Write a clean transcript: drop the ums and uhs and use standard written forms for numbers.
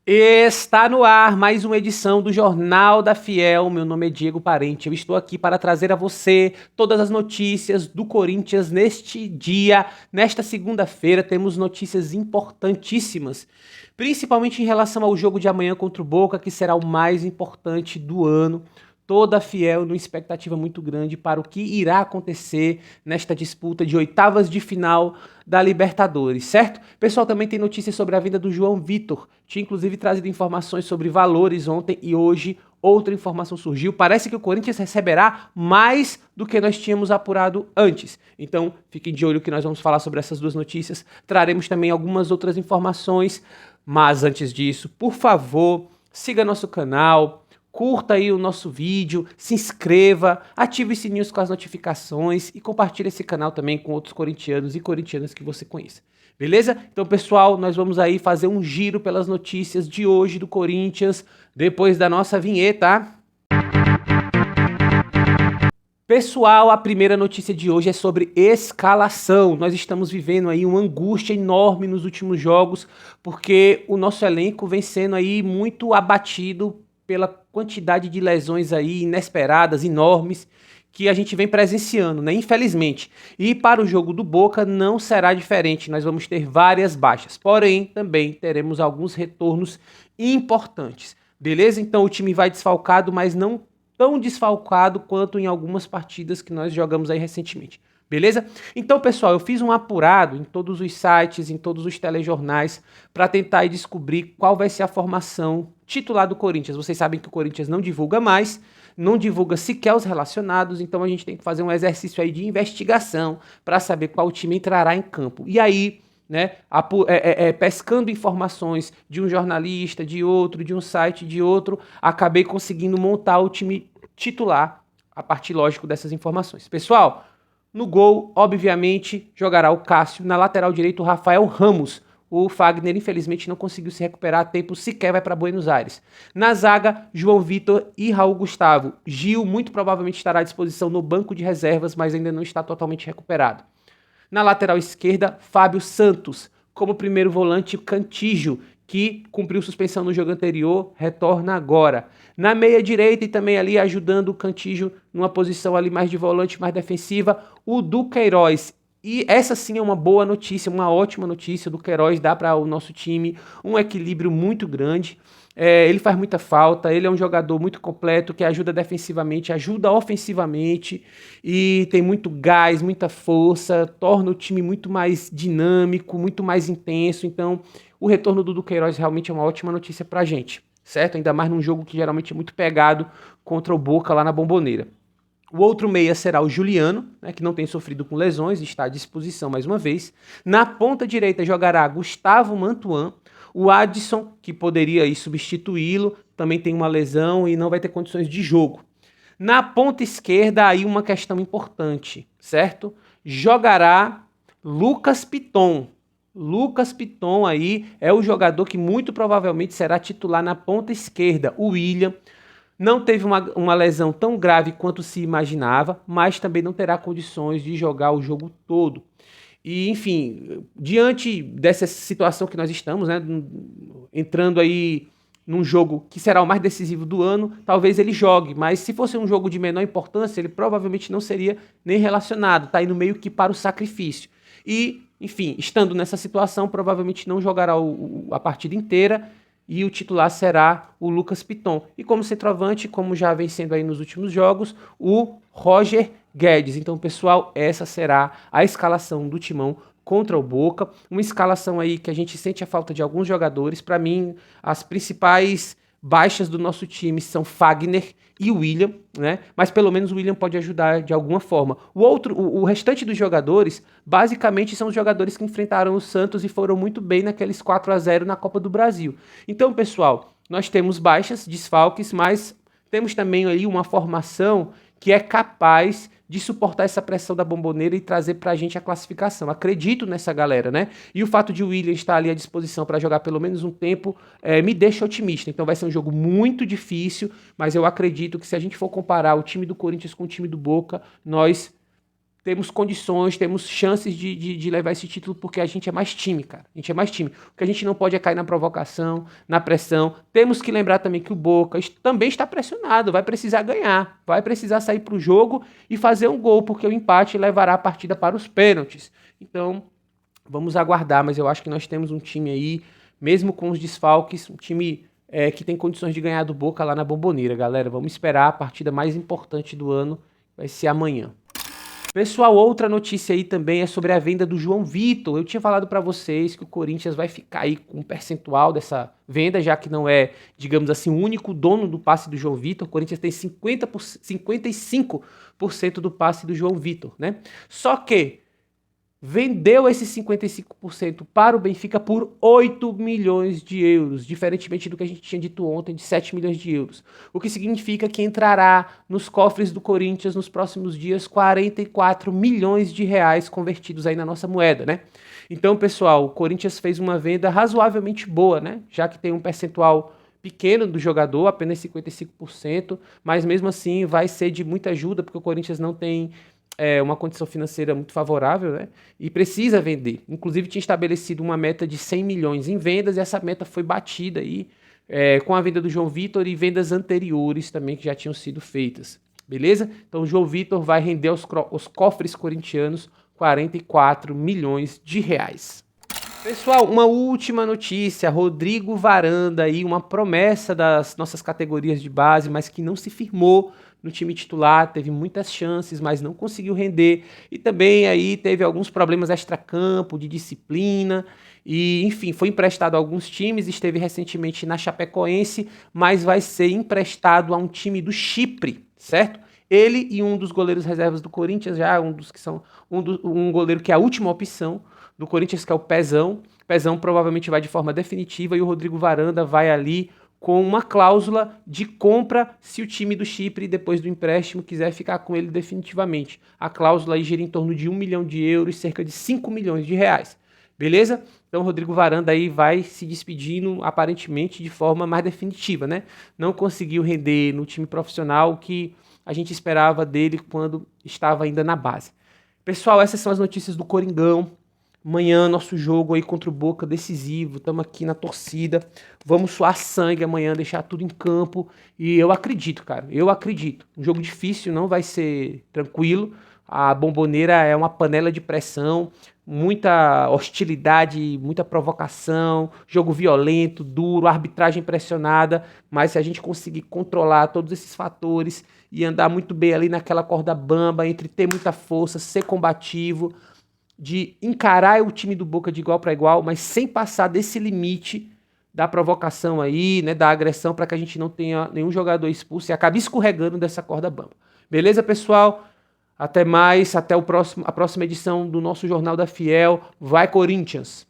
Está no ar mais uma edição do Jornal da Fiel. Meu nome é Diego Parente. Eu estou aqui para trazer a você todas as notícias do Corinthians neste dia. Nesta segunda-feira temos notícias importantíssimas, principalmente em relação ao jogo de amanhã contra o Boca, que será o mais importante do ano. Toda a Fiel numa expectativa muito grande para o que irá acontecer nesta disputa de oitavas de final da Libertadores, certo? Pessoal, também tem notícias sobre a vinda do João Vitor. Tinha inclusive trazido informações sobre valores ontem e hoje outra informação surgiu. Parece que o Corinthians receberá mais do que nós tínhamos apurado antes. Então, fiquem de olho que nós vamos falar sobre essas duas notícias. Traremos também algumas outras informações, mas antes disso, por favor, siga nosso canal, curta aí o nosso vídeo, se inscreva, ative os sininhos com as notificações e compartilhe esse canal também com outros corintianos e corintianas que você conheça. Beleza? Então, pessoal, nós vamos aí fazer um giro pelas notícias de hoje do Corinthians, depois da nossa vinheta. Pessoal, a primeira notícia de hoje é sobre escalação. Nós estamos vivendo aí uma angústia enorme nos últimos jogos, porque o nosso elenco vem sendo aí muito abatido pela quantidade de lesões aí inesperadas, enormes, que a gente vem presenciando, né? Infelizmente. E para o jogo do Boca não será diferente, nós vamos ter várias baixas, porém também teremos alguns retornos importantes, beleza? Então o time vai desfalcado, mas não tão desfalcado quanto em algumas partidas que nós jogamos aí recentemente. Beleza? Então, pessoal, eu fiz um apurado em todos os sites, em todos os telejornais, para tentar descobrir qual vai ser a formação titular do Corinthians. Vocês sabem que o Corinthians não divulga mais, não divulga sequer os relacionados, então a gente tem que fazer um exercício aí de investigação para saber qual time entrará em campo. E aí, né, pescando informações de um jornalista, de outro, de um site, de outro, acabei conseguindo montar o time titular a partir, lógico, dessas informações. Pessoal, no gol, obviamente, jogará o Cássio. Na lateral direito, o Rafael Ramos. O Fagner, infelizmente, não conseguiu se recuperar a tempo, sequer vai para Buenos Aires. Na zaga, João Vitor e Raul Gustavo. Gil muito provavelmente estará à disposição no banco de reservas, mas ainda não está totalmente recuperado. Na lateral esquerda, Fábio Santos. Como primeiro volante, Cantígio, que cumpriu suspensão no jogo anterior, retorna agora. Na meia direita e também ali ajudando o Cantígio numa posição ali mais de volante, mais defensiva, o Duqueiroz. E essa sim é uma boa notícia, uma ótima notícia. Do Queiroz dá para o nosso time um equilíbrio muito grande. Ele faz muita falta, ele é um jogador muito completo, que ajuda defensivamente, ajuda ofensivamente e tem muito gás, muita força, torna o time muito mais dinâmico, muito mais intenso. Então, o retorno do Duqueiroz realmente é uma ótima notícia pra gente, certo? Ainda mais num jogo que geralmente é muito pegado contra o Boca lá na Bomboneira. O outro meia será o Juliano, né, que não tem sofrido com lesões, está à disposição mais uma vez. Na ponta direita jogará Gustavo Mantuan. O Adson, que poderia aí substituí-lo, também tem uma lesão e não vai ter condições de jogo. Na ponta esquerda, aí uma questão importante, certo? Jogará Lucas Piton. Lucas Piton aí é o jogador que muito provavelmente será titular na ponta esquerda. O William não teve uma lesão tão grave quanto se imaginava, mas também não terá condições de jogar o jogo todo. E, enfim, diante dessa situação que nós estamos, né, entrando aí num jogo que será o mais decisivo do ano, talvez ele jogue, mas se fosse um jogo de menor importância, ele provavelmente não seria nem relacionado, tá indo meio que para o sacrifício. E, enfim, estando nessa situação, provavelmente não jogará a partida inteira e o titular será o Lucas Piton. E como centroavante, como já vem sendo aí nos últimos jogos, o Roger Guedes. Então, pessoal, essa será a escalação do Timão contra o Boca. Uma escalação aí que a gente sente a falta de alguns jogadores. Para mim, as principais baixas do nosso time são Fagner e William, né? Mas pelo menos o William pode ajudar de alguma forma. O restante dos jogadores, basicamente, são os jogadores que enfrentaram o Santos e foram muito bem naqueles 4-0 na Copa do Brasil. Então, pessoal, nós temos baixas, desfalques, mas temos também aí uma formação que é capaz de suportar essa pressão da Bomboneira e trazer pra gente a classificação. Acredito nessa galera, né? E o fato de o William estar ali à disposição para jogar pelo menos um tempo me deixa otimista. Então vai ser um jogo muito difícil, mas eu acredito que se a gente for comparar o time do Corinthians com o time do Boca, nós temos condições, temos chances de levar esse título porque a gente é mais time, cara. A gente é mais time. O que a gente não pode é cair na provocação, na pressão. Temos que lembrar também que o Boca também está pressionado, vai precisar ganhar, vai precisar sair para o jogo e fazer um gol, porque o empate levará a partida para os pênaltis. Então, vamos aguardar, mas eu acho que nós temos um time aí, mesmo com os desfalques, um time que tem condições de ganhar do Boca lá na Bombonera, galera. Vamos esperar a partida mais importante do ano, vai ser amanhã. Pessoal, outra notícia aí também é sobre a venda do João Vitor. Eu tinha falado para vocês que o Corinthians vai ficar aí com um percentual dessa venda, já que não é, digamos assim, o único dono do passe do João Vitor. O Corinthians tem 55% do passe do João Vitor, né? Só que vendeu esses 55% para o Benfica por 8 milhões de euros, diferentemente do que a gente tinha dito ontem, de 7 milhões de euros. O que significa que entrará nos cofres do Corinthians nos próximos dias 44 milhões de reais convertidos aí na nossa moeda, né? Então, pessoal, o Corinthians fez uma venda razoavelmente boa, né? Já que tem um percentual pequeno do jogador, apenas 55%, mas mesmo assim vai ser de muita ajuda, porque o Corinthians não tem uma condição financeira muito favorável, né? E precisa vender. Inclusive tinha estabelecido uma meta de 100 milhões em vendas e essa meta foi batida aí com a venda do João Vitor e vendas anteriores também que já tinham sido feitas. Beleza? Então o João Vitor vai render aos cofres corintianos 44 milhões de reais. Pessoal, uma última notícia, Rodrigo Varanda aí, uma promessa das nossas categorias de base, mas que não se firmou no time titular, teve muitas chances, mas não conseguiu render, e também aí teve alguns problemas extracampo, de disciplina, e enfim, foi emprestado a alguns times, esteve recentemente na Chapecoense, mas vai ser emprestado a um time do Chipre, certo? Ele e um dos goleiros reservas do Corinthians, já um goleiro que é a última opção do Corinthians, que é o Pezão. Pezão provavelmente vai de forma definitiva e o Rodrigo Varanda vai ali com uma cláusula de compra se o time do Chipre, depois do empréstimo, quiser ficar com ele definitivamente. A cláusula aí gira em torno de 1 milhão de euros, cerca de 5 milhões de reais. Beleza? Então o Rodrigo Varanda aí vai se despedindo aparentemente de forma mais definitiva, né? Não conseguiu render no time profissional o que a gente esperava dele quando estava ainda na base. Pessoal, essas são as notícias do Coringão. Amanhã, nosso jogo aí contra o Boca, decisivo. Estamos aqui na torcida. Vamos suar sangue amanhã, deixar tudo em campo. E eu acredito, cara. Eu acredito. Um jogo difícil, não vai ser tranquilo. A Bombonera é uma panela de pressão. Muita hostilidade, muita provocação. Jogo violento, duro, arbitragem pressionada. Mas se a gente conseguir controlar todos esses fatores e andar muito bem ali naquela corda bamba, entre ter muita força, ser combativo, de encarar o time do Boca de igual para igual, mas sem passar desse limite da provocação aí, né, da agressão, para que a gente não tenha nenhum jogador expulso e acabe escorregando dessa corda bamba. Beleza, pessoal? Até mais, até a próxima edição do nosso Jornal da Fiel. Vai, Corinthians!